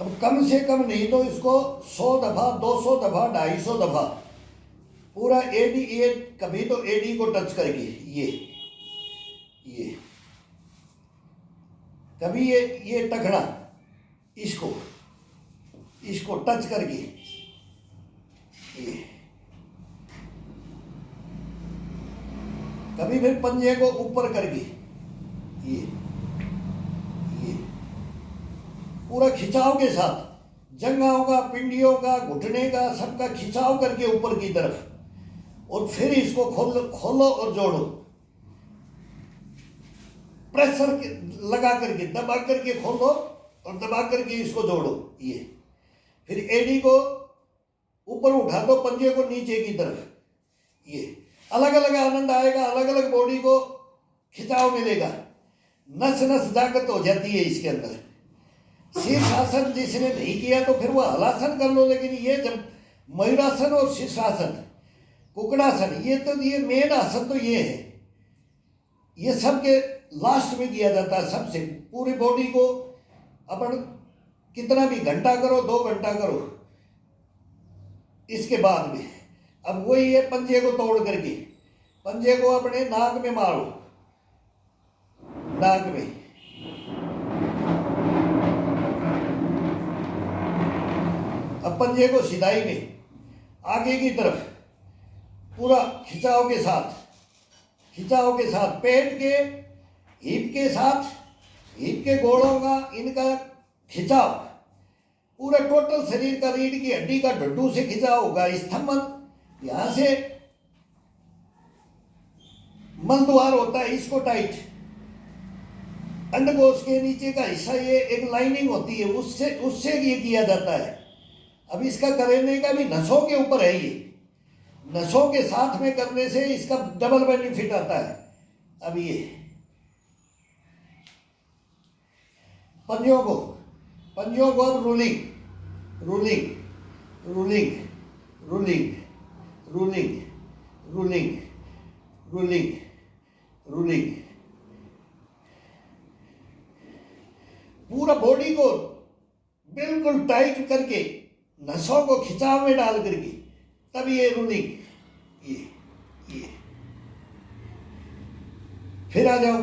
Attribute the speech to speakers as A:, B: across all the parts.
A: अब कम से कम नहीं तो इसको 100 दफा, 200 दफा, 250 दफा पूरा एडी, ये कभी तो एडी को टच करके ये कभी ये टखना इसको टच करके ये, कभी फिर पंजे को ऊपर करके ये पूरा खिंचाव के साथ, जंघाओं का, पिंडियों का, घुटने का, सबका खिंचाव करके ऊपर की तरफ, और फिर इसको खोलो और जोड़ो, प्रेशर लगा करके, दबा करके खोलो और दबा करके इसको जोड़ो। ये फिर एडी को ऊपर उठा दो, पंजे को नीचे की तरफ। ये अलग अलग आनंद आएगा, अलग अलग बॉडी को खिंचाव मिलेगा, नस नस जागृत हो जाती है इसके अंदर। शीर्षासन जिसने नहीं किया तो फिर वो हलासन कर लो, लेकिन ये जब मयूरासन और शीर्षासन, कुकड़ासन, ये मेन आसन तो ये है, ये सबके लास्ट में किया जाता है। सबसे पूरी बॉडी को अपन कितना भी घंटा करो, 2 घंटा करो, इसके बाद में अब वही है, पंजे को तोड़ करके पंजे को अपने नाक में मारो, नाक में, अब पंजे को सिधाई में आगे की तरफ पूरा खिंचाव के साथ पेट के हिप के साथ, हिप के गोड़ों का, इनका खिंचाव पूरा टोटल शरीर का, रीढ़ की हड्डी का ढड्डू से खिंचाव होगा, स्तंभन यहां से मलद्वार होता है, इसको टाइट, अंडकोश के नीचे का हिस्सा, ये एक लाइनिंग होती है, उससे ये किया जाता है। अब इसका करने का भी नसों के ऊपर है, ये नसों के साथ में करने से इसका डबल बेनिफिट आता है। अब ये पंजों को अब ruling ruling ruling ruling ruling ruling ruling ruling पूरा बॉडी को बिल्कुल टाइट करके, नसों को खिंचाव में डाल करके, तब ये रूलिंग, ये फिर आ जाओ।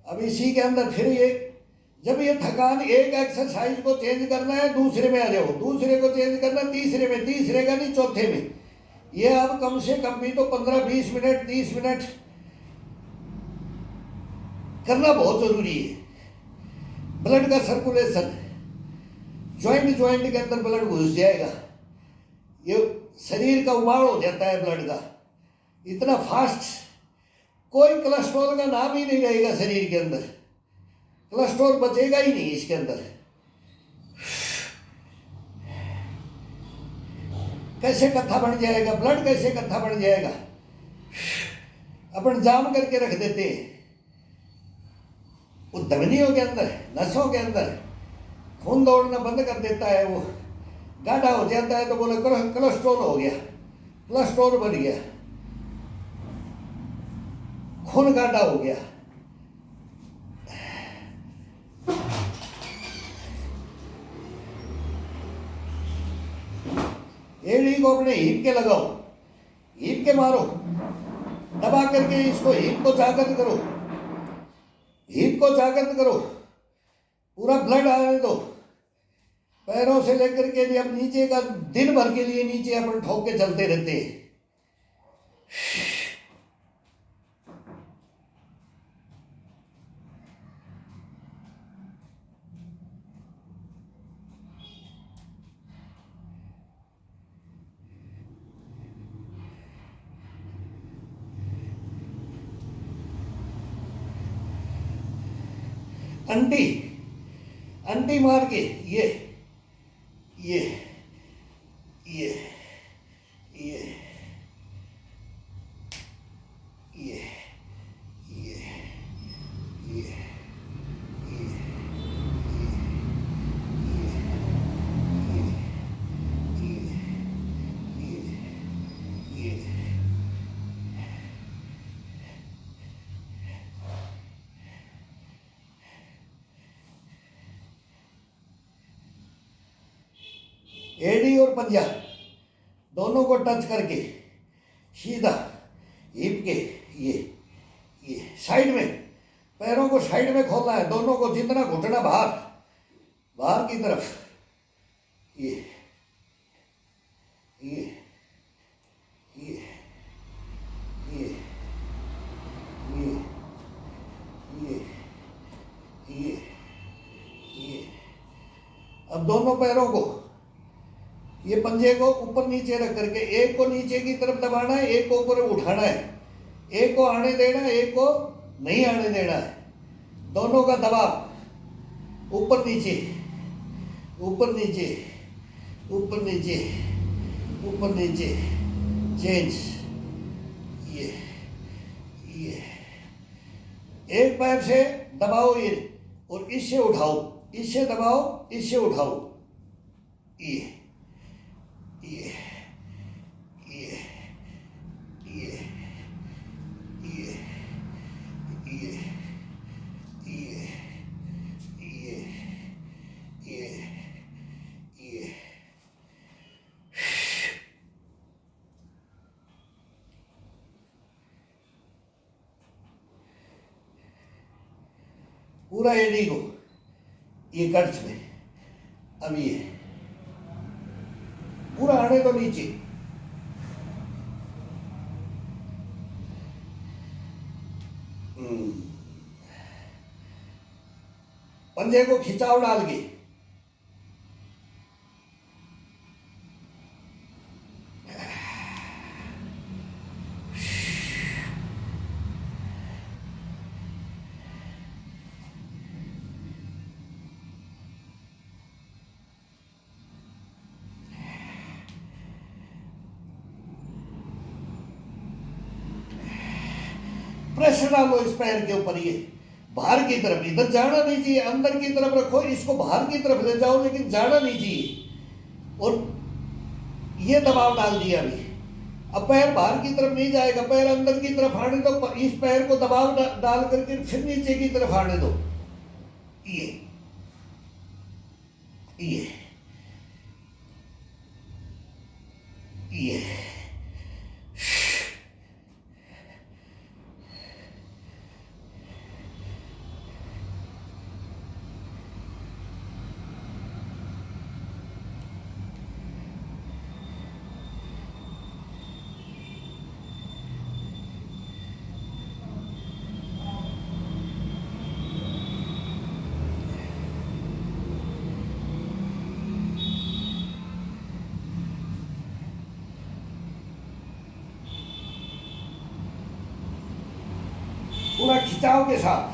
A: अब इसी के अंदर फिर ये, जब ये थकान, एक एक्सरसाइज को चेंज करना है, दूसरे में आ जाओ, दूसरे को चेंज करना तीसरे में, तीसरे का नहीं चौथे में। ये अब कम से कम भी तो 15-20 मिनट, 30 मिनट करना बहुत जरूरी है। ब्लड का सर्कुलेशन, ज्वाइंट के अंदर ब्लड घुस जाएगा, ये शरीर का उबाड़ हो जाता है ब्लड का इतना फास्ट, कोई कोलेस्ट्रॉल का नाम ही नहीं रहेगा शरीर के अंदर, कोलेस्ट्रॉल बचेगा ही नहीं इसके अंदर। कैसे इकट्ठा बन जाएगा ब्लड, कैसे इकट्ठा बन जाएगा, अपन जाम करके रख देते हैं वो धमनियों के अंदर, नसों के अंदर, खून दौड़ना बंद कर देता है, वो गाढ़ा हो जाता है, तो बोले कोलेस्ट्रॉल हो गया, कोलेस्ट्रॉल बढ़ गया, खून गाढ़ा हो गया। एड़ी को अपने हिप के लगाओ, हिप के मारो, दबा करके इसको हिप को जागृत करो, हिप को जागृत करो, पूरा ब्लड आने दो, पैरों से लेकर के अब नीचे का, दिन भर के लिए नीचे अपन ठोक के चलते रहते हैं। अंटी मार के ये ये ये ये ये ये ये एडी और पंजा दोनों को टच करके सीधा हिप के ये साइड में, पैरों को साइड में खोलना है, दोनों को जितना घुटना बाहर बाहर की तरफ, ये ये ये ये ये ये ये अब दोनों पैरों को, ये पंजे को ऊपर नीचे रख करके एक को नीचे की तरफ दबाना है, एक को ऊपर उठाना है, एक को आने देना है, एक को नहीं आने देना है। दोनों का दबाव ऊपर नीचे ऊपर नीचे ऊपर नीचे ऊपर नीचे, चेंज। ये एक पैर से दबाओ ये और इससे उठाओ, इससे दबाओ, इससे उठाओ, ये ये ये ये ये ये ये ये ये पूरा एडी को ये कट्स में, अब ये पूरा आने तो नीचे, पंजे को खिंचाव डाल के प्रेशर डालो इस पैर के ऊपर, ये बाहर की तरफ, इधर जाना नहीं चाहिए, अंदर की तरफ रखो, इसको बाहर की तरफ ले जाओ लेकिन जाना नहीं चाहिए। और ये दबाव डाल दिया अभी, अब पैर बाहर की तरफ नहीं जाएगा, पैर अंदर की तरफ आने दो, इस पैर को दबाव डाल करके फिर नीचे की तरफ आने दो, ये ये ये पूरा खिंचाव के साथ,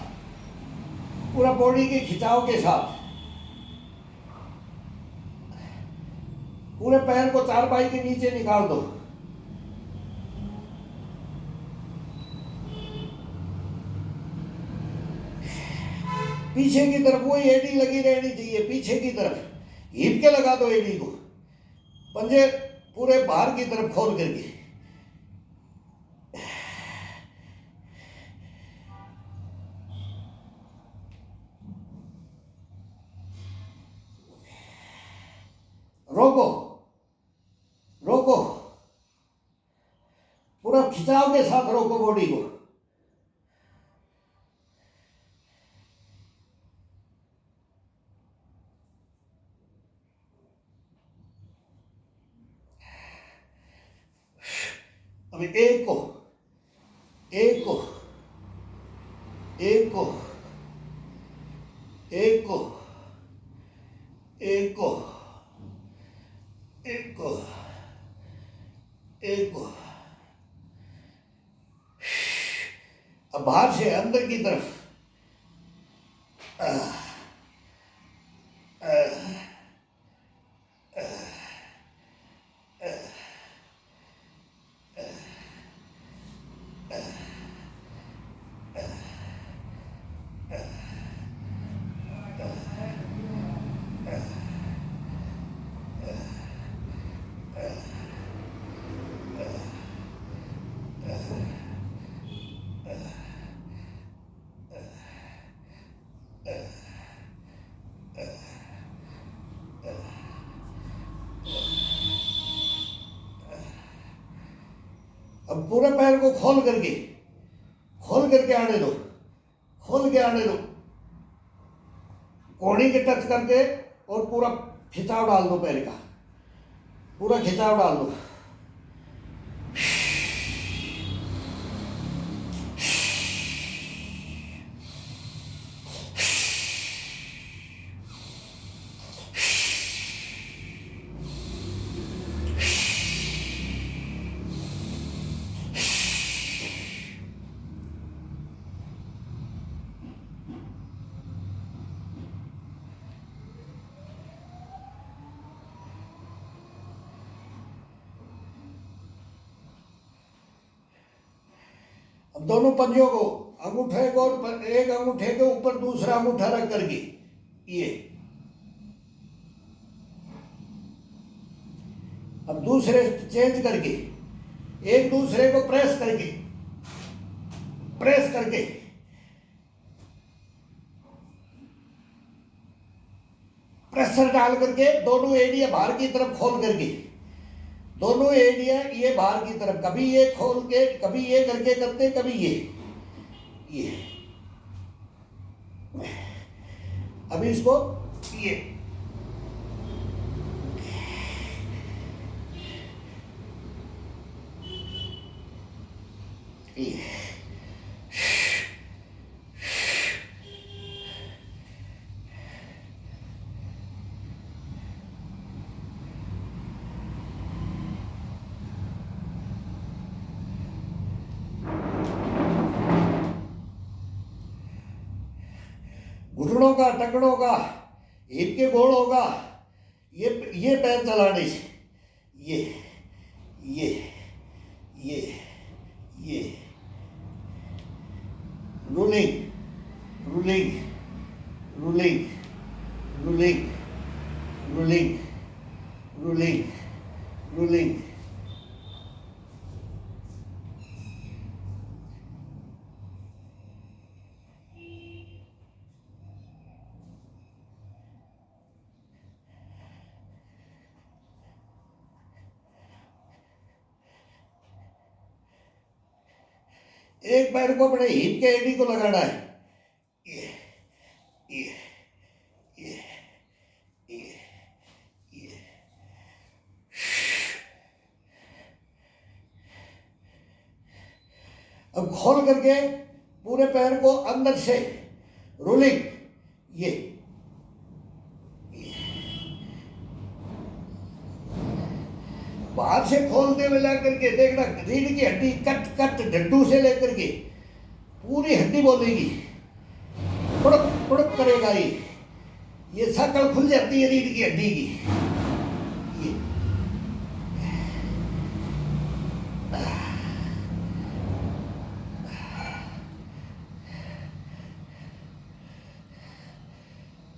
A: पूरा बॉडी के खिंचाव के साथ पूरे पैर को चारपाई के नीचे निकाल दो। पीछे की तरफ वही एडी लगी रहनी चाहिए, पीछे की तरफ हिप के लगा दो एडी को, पंजे पूरे बाहर की तरफ खोल करके। रोको रोको, पूरा खिंचाव के साथ रोको बॉडी को। अभी एक को एक को एक को एक को एक को एक को एक को, अब बाहर से अंदर की तरफ अब पूरे पैर को खोल करके आने दो, खोल के आने दो, कोहनी के टच करके, और पूरा खिंचाव डाल दो पैर का, पूरा खिंचाव डाल दो। अब दोनों पंजों को, अंगूठे को, और एक अंगूठे के ऊपर दूसरा अंगूठा रख करके ये, अब दूसरे चेंज करके, एक दूसरे को प्रेस करके प्रेशर डाल करके, दोनों एरिया बाहर की तरफ खोल करके, दोनों एरिया ये बाहर की तरफ, कभी ये खोल के, कभी ये करके करते, कभी ये। अभी इसको ये घुटनों का, टकनों का, हिप के घोड़ों का, ये पैर चलाने से, ये रूलिंग। एक पैर को अपने हिप के एडी को लगाना है, ये ये ये ये ये। अब खोल करके पूरे पैर को अंदर से रोलिंग, ये बाहर से खोलते हुए ला करके देखना, रीढ़ की हड्डी कट डड्डू से लेकर के पूरी हड्डी बोलेगी, पुड़क पुड़क करेगा ये शकल खुल जाती है रीढ़ की हड्डी की। ये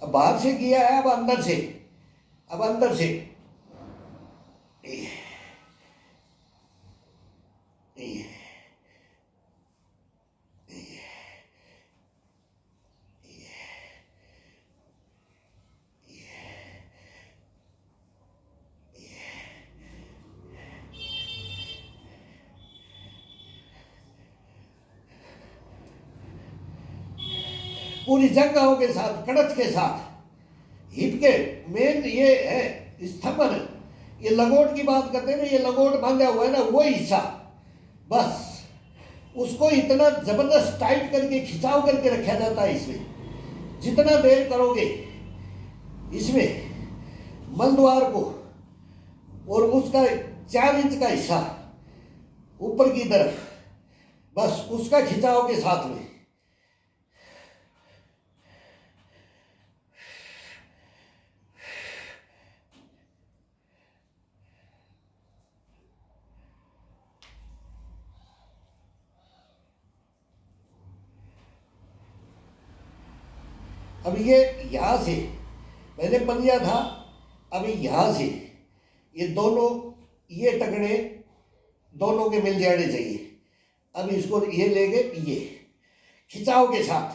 A: अब बाहर से किया है, अब अंदर से, अब अंदर से पूरी जंघाओं के साथ, कड़च के साथ, हिप के मेन ये है स्तंभन, ये लंगोट की बात करते हैं ना, ये लंगोट बांधा हुआ है ना, वो हिस्सा, बस उसको इतना जबरदस्त टाइट करके खिंचाव करके रखा जाता है। इसमें जितना देर करोगे इसमें मलद्वार को, और उसका 4 इंच का हिस्सा ऊपर की तरफ, बस उसका खिंचाव के साथ में। अब ये यहाँ से मैंने पंजा था, अभी यहाँ से ये दोनों, ये टकने दोनों के मिल जाने चाहिए। अब इसको ये लेंगे, ये खिंचाव के साथ,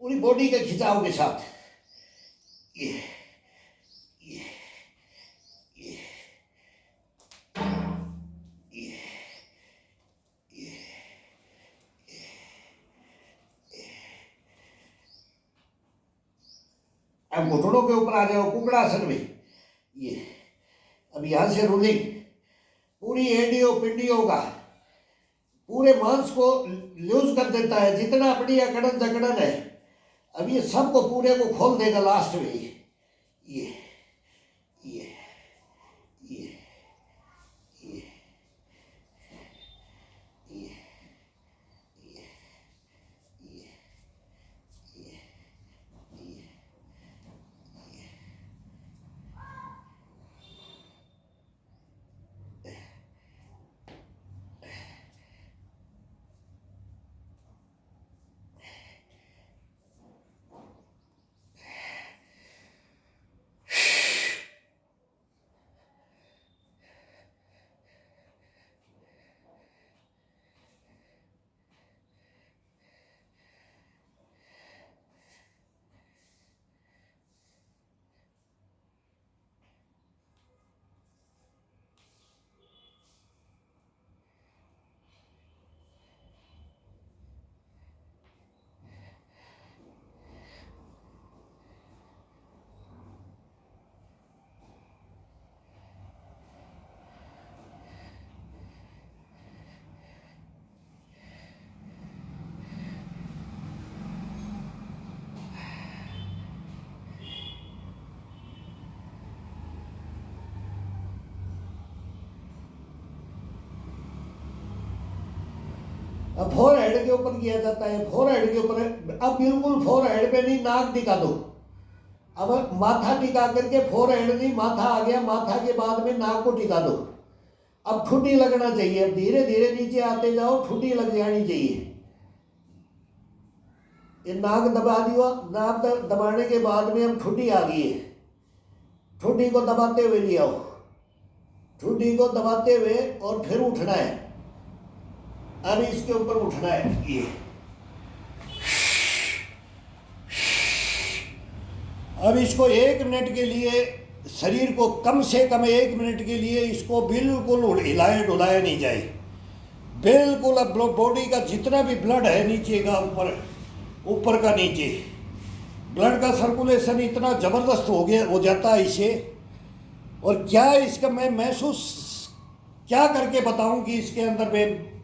A: पूरी बॉडी के खिंचाव के साथ, ये ये ये ये अब घुटनों के ऊपर आ जाओ कुकड़ासन में। ये अब यहाँ से रूलिंग पूरी एडियो पिंडियों का पूरे मांस को लूज कर देता है, जितना अपनी अकड़न जकड़न है। अब ये सबको पूरे को खोल देगा लास्ट में। ये ये ये ये अब फोर हेड के ऊपर किया जाता है। फोर हेड के ऊपर अब बिल्कुल फोर हेड पे नहीं, नाक टिका दो। अब माथा टिका करके फोर हेड नहीं, माथा आ गया, माथा के बाद में नाक को टिका दो। अब ठुड्डी लगना चाहिए। अब धीरे धीरे नीचे आते जाओ, ठुड्डी लग जानी चाहिए। ये नाक दबा दिया, नाक दबाने के बाद में अब ठुड्डी आ गई है। ठुड्डी को दबाते हुए ले आओ, ठुड्डी को दबाते हुए और फिर उठना है। अब इसके ऊपर उठना है। ये अब इसको 1 मिनट के लिए, शरीर को कम से कम 1 मिनट के लिए इसको बिल्कुल हिलाया डुलाया नहीं जाए। बिल्कुल अब बॉडी का जितना भी ब्लड है नीचे का ऊपर का नीचे, ब्लड का सर्कुलेशन इतना ज़बरदस्त हो जाता है इसे। और क्या इसका मैं महसूस क्या करके बताऊं कि इसके अंदर में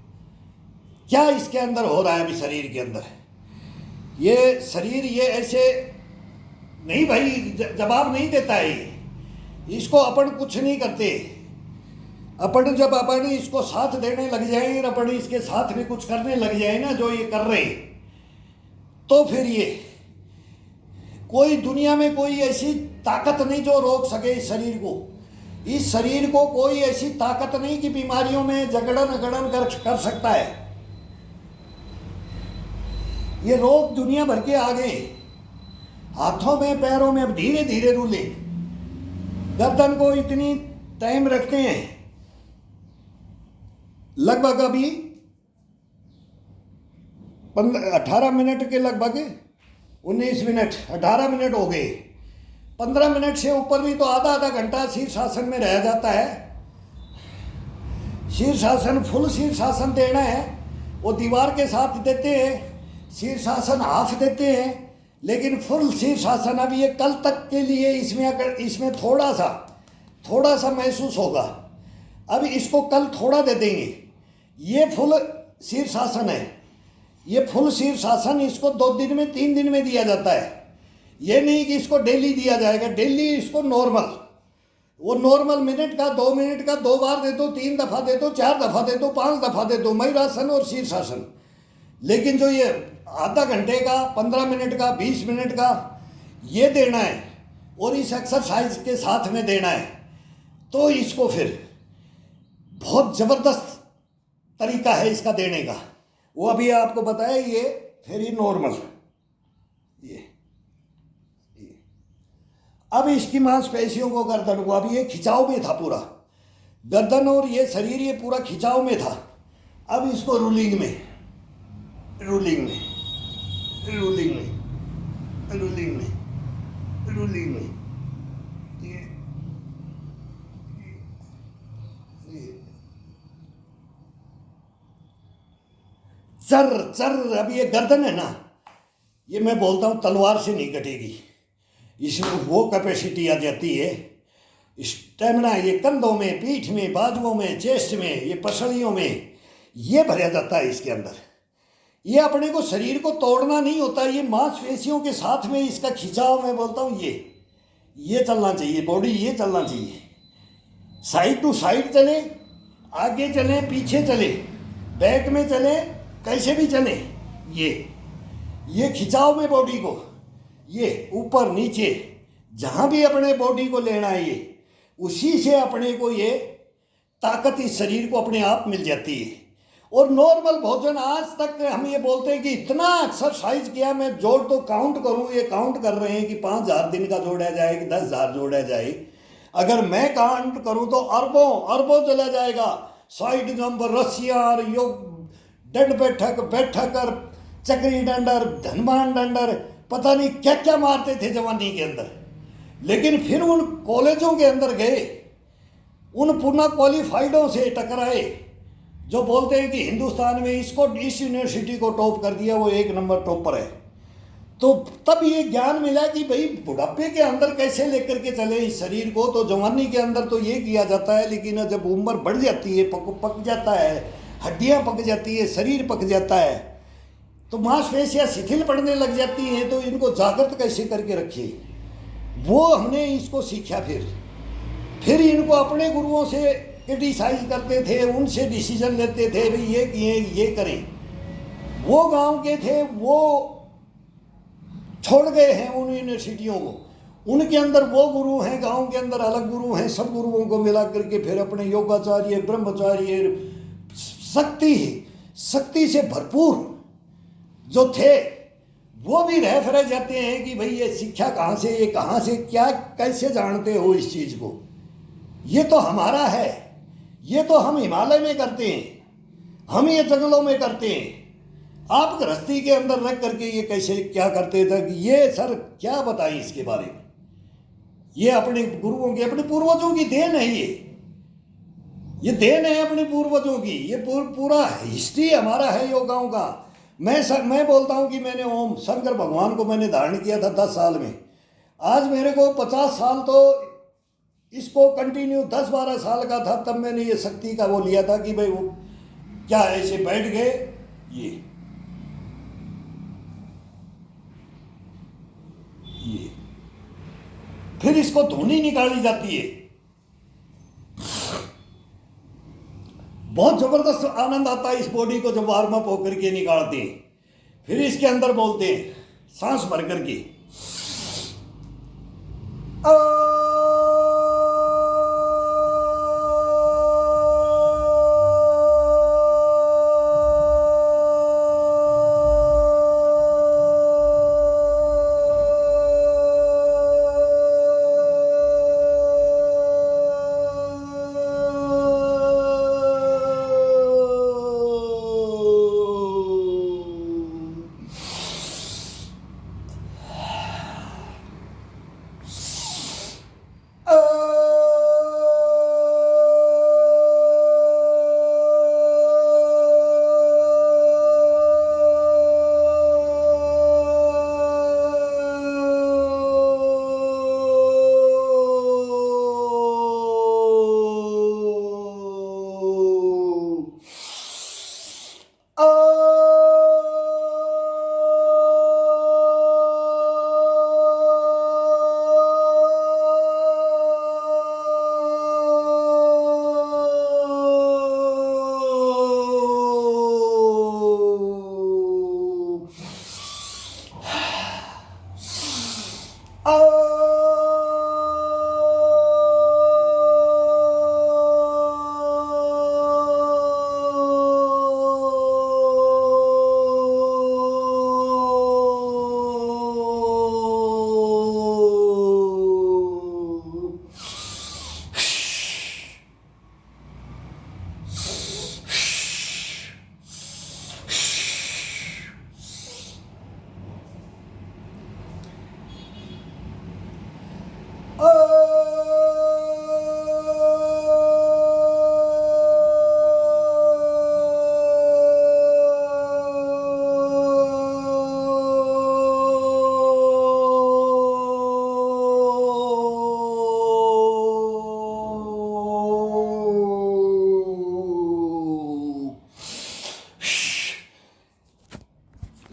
A: क्या इसके अंदर हो रहा है। अभी शरीर के अंदर ये शरीर ये ऐसे नहीं भाई जवाब नहीं देता है। इसको अपन कुछ नहीं करते। अपन जब अपन इसको साथ देने लग जाए, अपन इसके साथ भी कुछ करने लग जाए ना, जो ये कर रहे, तो फिर ये कोई दुनिया में कोई ऐसी ताकत नहीं जो रोक सके इस शरीर को। इस शरीर को कोई ऐसी ताकत नहीं कि बीमारियों में जगड़न अगड़न कर सकता है। ये रोग दुनिया भर के आ गए, हाथों में पैरों में। अब धीरे धीरे रूले, गर्दन को इतनी टाइम रखते हैं, लगभग अभी 18 मिनट के लगभग 19 मिनट 18 मिनट हो गए। 15 मिनट से ऊपर भी तो आधा घंटा शीर्षासन में रह जाता है। शीर्षासन फुल शीर्षासन देना है, वो दीवार के साथ देते हैं। शीर्षासन हाफ देते हैं, लेकिन फुल शीर्षासन अब ये कल तक के लिए इसमें थोड़ा सा महसूस होगा। अब इसको कल थोड़ा दे देंगे। ये फुल शीर्षासन है। ये फुल शीर्षासन इसको 2 दिन में 3 दिन में दिया जाता है। ये नहीं कि इसको डेली दिया जाएगा। डेली इसको नॉर्मल, वो नॉर्मल मिनट का 2 मिनट का 2 बार दे दो, 3 दफ़ा दे दो, 4 दफ़ा दे दो, 5 दफ़ा दे दो, मयूरासन और शीर्षासन। लेकिन जो ये आधा घंटे का, 15 मिनट का, 20 मिनट का ये देना है और इस एक्सरसाइज के साथ में देना है, तो इसको फिर बहुत ज़बरदस्त तरीका है इसका देने का। वो अभी आपको बताया। ये फिर ये नॉर्मल, ये अब इसकी मांसपेशियों को, गर्दन को, अभी ये खिंचाव में था पूरा, गर्दन और ये शरीर ये पूरा खिंचाव में था। अब इसको रूलिंग में रूलिंग में रूलिंग में रूलिंग में रूलिंग में चर चर। अब ये गर्दन है ना, ये मैं बोलता हूँ तलवार से नहीं कटेगी। इसमें वो कैपेसिटी आ जाती है, स्टेमिना, ये कंधों में, पीठ में, बाजुओं में, चेस्ट में, ये पसलियों में, ये भरा जाता है इसके अंदर। ये अपने को शरीर को तोड़ना नहीं होता, ये मांसपेशियों के साथ में इसका खिंचाव, मैं बोलता हूँ ये चलना चाहिए, बॉडी ये चलना चाहिए, साइड टू साइड चले, आगे चले, पीछे चले, बैक में चले, कैसे भी चले, ये खिंचाव में बॉडी को, ये ऊपर नीचे जहाँ भी अपने बॉडी को लेना है, ये उसी से अपने को ये ताकत इस शरीर को अपने आप मिल जाती है। और नॉर्मल भोजन, आज तक हम ये बोलते हैं कि इतना एक्सरसाइज किया, मैं जोड़ तो काउंट करूँ, ये काउंट कर रहे हैं कि 5,000 दिन का जोड़ा जाए कि 10,000 जोड़ा जाए, अगर मैं काउंट करूँ तो अरबों चला जाएगा। साइड जंप, रस्सियाँ, योग, डंड बैठक और चक्री डंडर, धनबान डंडर, पता नहीं क्या क्या मारते थे जवानी के अंदर। लेकिन फिर उन कॉलेजों के अंदर गए, उन पूर्ण क्वालिफाइडों से टकराए जो बोलते हैं कि हिंदुस्तान में इसको, इस यूनिवर्सिटी को टॉप कर दिया, वो 1 नंबर टॉपर है। तो तब ये ज्ञान मिला कि भाई बुढ़ापे के अंदर कैसे लेकर के चले इस शरीर को। तो जवानी के अंदर तो ये किया जाता है, लेकिन जब उम्र बढ़ जाती है, पक जाता है, हड्डियाँ पक जाती है, शरीर पक जाता है, तो मांसपेशियाँ शिथिल पड़ने लग जाती हैं, तो इनको जागृत कैसे करके रखिए, वो हमने इसको सीखा। फिर इनको अपने गुरुओं से क्रिटिसाइज करते थे, उनसे डिसीजन लेते थे, भाई ये किए, ये करें। वो गांव के थे, वो छोड़ गए हैं उन यूनिवर्सिटियों को, उनके अंदर वो गुरु हैं, गांव के अंदर अलग गुरु हैं। सब गुरुओं को मिला करके फिर अपने योगाचार्य, ब्रह्मचार्य, शक्ति से भरपूर जो थे, वो भी रह जाते हैं कि भाई ये शिक्षा कहाँ से, ये कहाँ से, क्या, कैसे जानते हो इस चीज़ को, ये तो हमारा है, ये तो हम हिमालय में करते हैं, हम ये जंगलों में करते हैं, आप गृहस्थी के अंदर रख करके ये कैसे क्या करते थे, ये सर क्या बताएं इसके बारे में। ये अपने गुरुओं की, अपने पूर्वजों की देन है, ये देन है अपने पूर्वजों की, ये पूरा हिस्ट्री हमारा है योगाओं का। मैं बोलता हूँ कि मैंने ओम शंकर भगवान को मैंने धारण किया था 10 साल में, आज मेरे को 50 साल, तो इसको कंटिन्यू 10-12 साल का था तब मैंने ये शक्ति का वो लिया था कि भाई वो क्या ऐसे बैठ गए, ये फिर इसको धुनी निकाली जाती है, बहुत जबरदस्त आनंद आता है इस बॉडी को जब वार्म अप होकर के निकालते हैं। फिर इसके अंदर बोलते हैं सांस भर करके,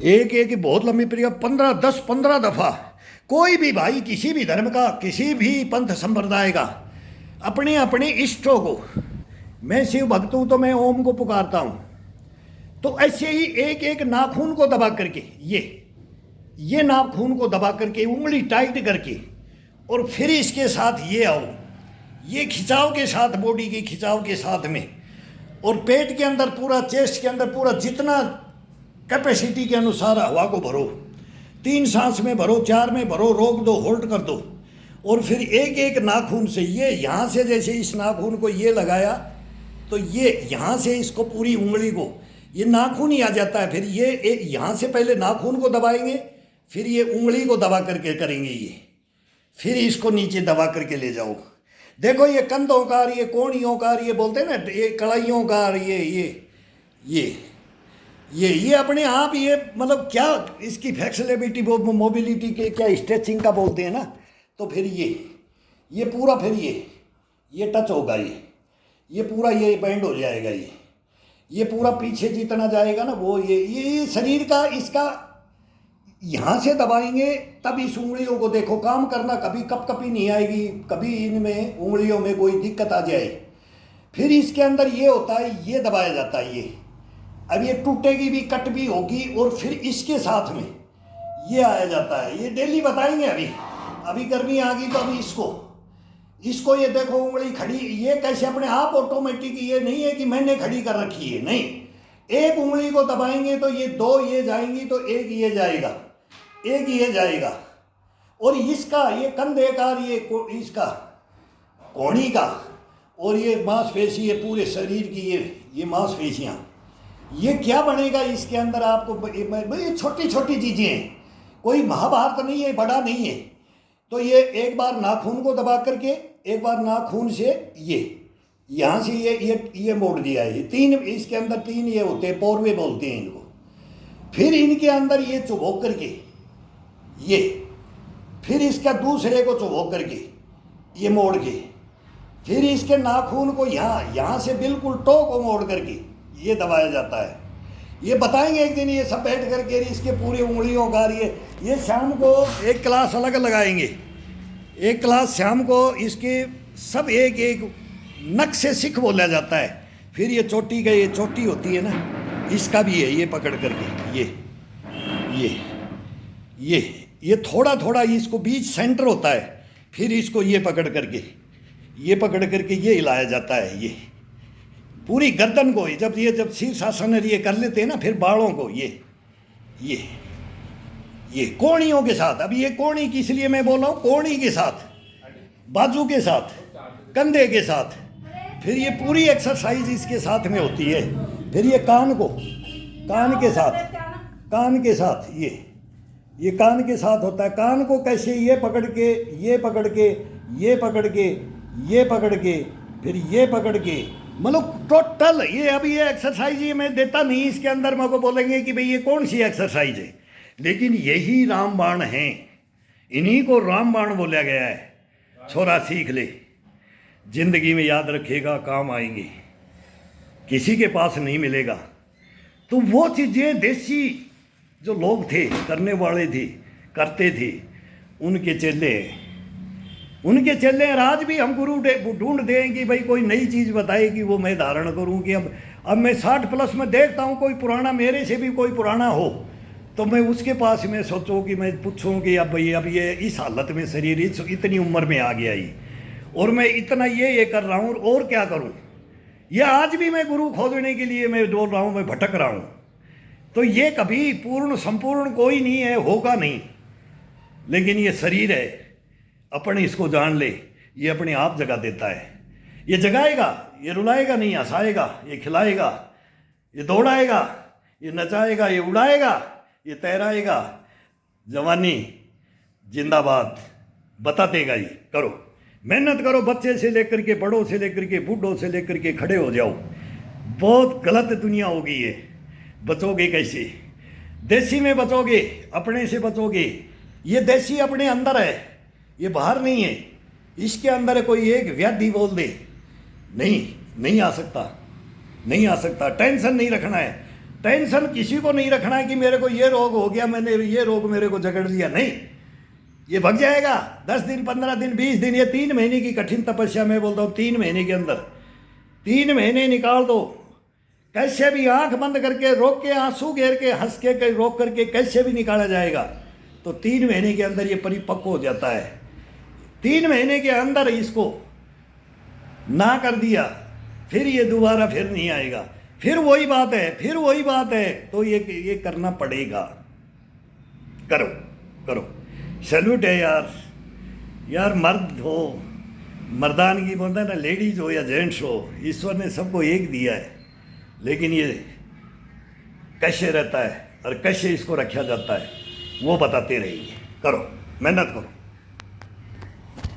A: एक एक बहुत लंबी प्रक्रिया, 15 दफा। कोई भी भाई किसी भी धर्म का, किसी भी पंथ संप्रदाय का, अपने अपने इष्टों को, मैं शिव भक्त हूं तो मैं ओम को पुकारता हूं, तो ऐसे ही एक एक नाखून को दबा करके, ये नाखून को दबा करके उंगली टाइट करके, और फिर इसके साथ ये आओ, ये खिंचाव के साथ, बॉडी के खिंचाव के साथ में, और पेट के अंदर पूरा, चेस्ट के अंदर पूरा, जितना कैपेसिटी के अनुसार हवा को भरो, 3 सांस में भरो, 4 में भरो, रोक दो, होल्ड कर दो, और फिर एक एक नाखून से, ये यहाँ से जैसे इस नाखून को ये लगाया तो ये यहाँ से इसको पूरी उंगली को, ये नाखून ही आ जाता है। फिर ये यहाँ से पहले नाखून को दबाएंगे, फिर ये उंगली को दबा करके करेंगे ये, फिर इसको नीचे दबा करके ले जाओ। देखो ये कंधों का, ये कोहनियों का, ये बोलते हैं ना, ये कलाइयों का, ये अपने आप, ये मतलब क्या इसकी फ्लेक्सिबिलिटी, मोबिलिटी के क्या स्ट्रेचिंग का बोलते हैं ना, तो फिर ये पूरा, फिर ये टच होगा, ये पूरा ये बैंड हो जाएगा, ये पूरा पीछे जितना जाएगा ना वो, ये शरीर का, इसका यहाँ से दबाएंगे तब इस उंगलियों को देखो काम करना, कभी कभी नहीं आएगी, कभी इनमें उंगलियों में कोई दिक्कत आ जाए, फिर इसके अंदर ये होता है, ये दबाया जाता है, ये अब ये टूटेगी भी, कट भी होगी, और फिर इसके साथ में ये आया जाता है। ये डेली बताएंगे, अभी गर्मी आ गई तो अभी इसको ये देखो उंगली खड़ी, ये कैसे अपने आप ऑटोमेटिक, ये नहीं है कि मैंने खड़ी कर रखी है, नहीं, एक उंगली को दबाएंगे तो ये 2 ये जाएंगी, तो एक ये जाएगा, एक ये जाएगा, और इसका ये कंधे का, ये इसका कोहनी का, और ये मांसपेशी, ये पूरे शरीर की ये मांसपेशियाँ, ये क्या बनेगा इसके अंदर आपको, ये छोटी छोटी चीज़ें हैं, कोई महाभारत नहीं है, बड़ा नहीं है। तो ये एक बार नाखून को दबा करके, एक बार नाखून से ये यहाँ से ये मोड़ दिया है, ये 3, इसके अंदर 3 ये होते हैं, पोरवे बोलते हैं इनको। फिर इनके अंदर ये चुभोक करके ये, फिर इसका दूसरे को चुभोक करके ये मोड़ के, फिर इसके नाखून को यहाँ से बिल्कुल टो को मोड़ करके ये दबाया जाता है। ये बताएंगे एक दिन, ये सब बैठ करके इसके पूरी उंगलियों का, ये शाम को एक क्लास अलग लगाएंगे, एक क्लास शाम को इसके सब एक एक नक से सिख बोला जाता है। फिर ये चोटी का, ये चोटी होती है ना, इसका भी है, ये पकड़ करके ये थोड़ा थोड़ा इसको बीच सेंटर होता है, फिर इसको ये पकड़ करके ये हिलाया जाता है, ये पूरी गर्दन को, जब शीर्षासन ये कर लेते हैं ना, फिर बालों को ये कोहनियों के साथ। अब ये कोहनी किस लिए मैं बोल रहा हूँ, कोहनी के साथ, बाजू के साथ, कंधे के साथ, फिर ये पूरी एक्सरसाइज इसके साथ में होती है। फिर ये कान के साथ ये कान के साथ होता है। कान को कैसे, ये पकड़ के फिर ये पकड़ के, मतलब टोटल ये, अभी ये एक्सरसाइज ये मैं देता नहीं, इसके अंदर मेरे को बोलेंगे कि भाई ये कौन सी एक्सरसाइज है, लेकिन यही रामबाण है, इन्हीं को रामबाण बोला गया है। छोरा सीख ले, जिंदगी में याद रखेगा, काम आएंगे, किसी के पास नहीं मिलेगा। तो वो चीज़ें देसी जो लोग थे, करने वाले थे, करते थे, उनके चेले हैं। आज भी हम गुरु ढूंढ दें कि भाई कोई नई चीज़ बताए कि वो मैं धारण करूं, कि अब मैं 60+ में देखता हूं कोई पुराना, मेरे से भी कोई पुराना हो, तो मैं उसके पास में सोचूं कि मैं पूछूं कि अब ये इस हालत में शरीर इतनी उम्र में आ गया ही, और मैं इतना ये कर रहा हूँ, और क्या करूँ। ये आज भी मैं गुरु खोजने के लिए मैं बोल रहा हूँ, मैं भटक रहा हूँ। तो ये कभी पूर्ण संपूर्ण कोई नहीं है, होगा नहीं, लेकिन ये शरीर है, अपन इसको जान ले, ये अपने आप जगा देता है। ये जगाएगा, ये रुलाएगा नहीं, हंसाएगा, ये खिलाएगा, ये दौड़ाएगा, ये नचाएगा, ये उड़ाएगा, ये तैराएगा। जवानी जिंदाबाद बतातेगा। ये करो, मेहनत करो, बच्चे से लेकर के, बड़ों से लेकर के, बूढ़ों से लेकर के, खड़े हो जाओ। बहुत गलत दुनिया हो गई है, बचोगे कैसे? देसी में बचोगे, अपने से बचोगे। ये देसी अपने अंदर है, ये बाहर नहीं है। इसके अंदर कोई एक व्याधि बोल दे, नहीं आ सकता। टेंशन नहीं रखना है। टेंशन किसी को नहीं रखना है कि मेरे को ये रोग हो गया, मैंने ये रोग मेरे को जकड़ लिया, नहीं, ये भग जाएगा। 10 दिन, 15 दिन, 20 दिन, ये 3 महीने की कठिन तपस्या मैं बोलता हूँ, 3 महीने के अंदर 3 महीने निकाल दो, कैसे भी आंख बंद करके रोक के, आंसू घेर के, हंस के रोक करके कैसे भी निकाला जाएगा, तो 3 महीने के अंदर ये परिपक्व हो जाता है। 3 महीने के अंदर इसको ना कर दिया, फिर ये दोबारा फिर नहीं आएगा, फिर वही बात है, फिर वही बात है, तो ये करना पड़ेगा। करो करो, सैल्यूट है यार। यार मर्द हो, मर्दानगी बोलता है ना, लेडीज हो या जेंट्स हो, ईश्वर ने सबको एक दिया है, लेकिन ये कैसे रहता है और कैसे इसको रखा जाता है वो बताते रहिए। करो, मेहनत करो।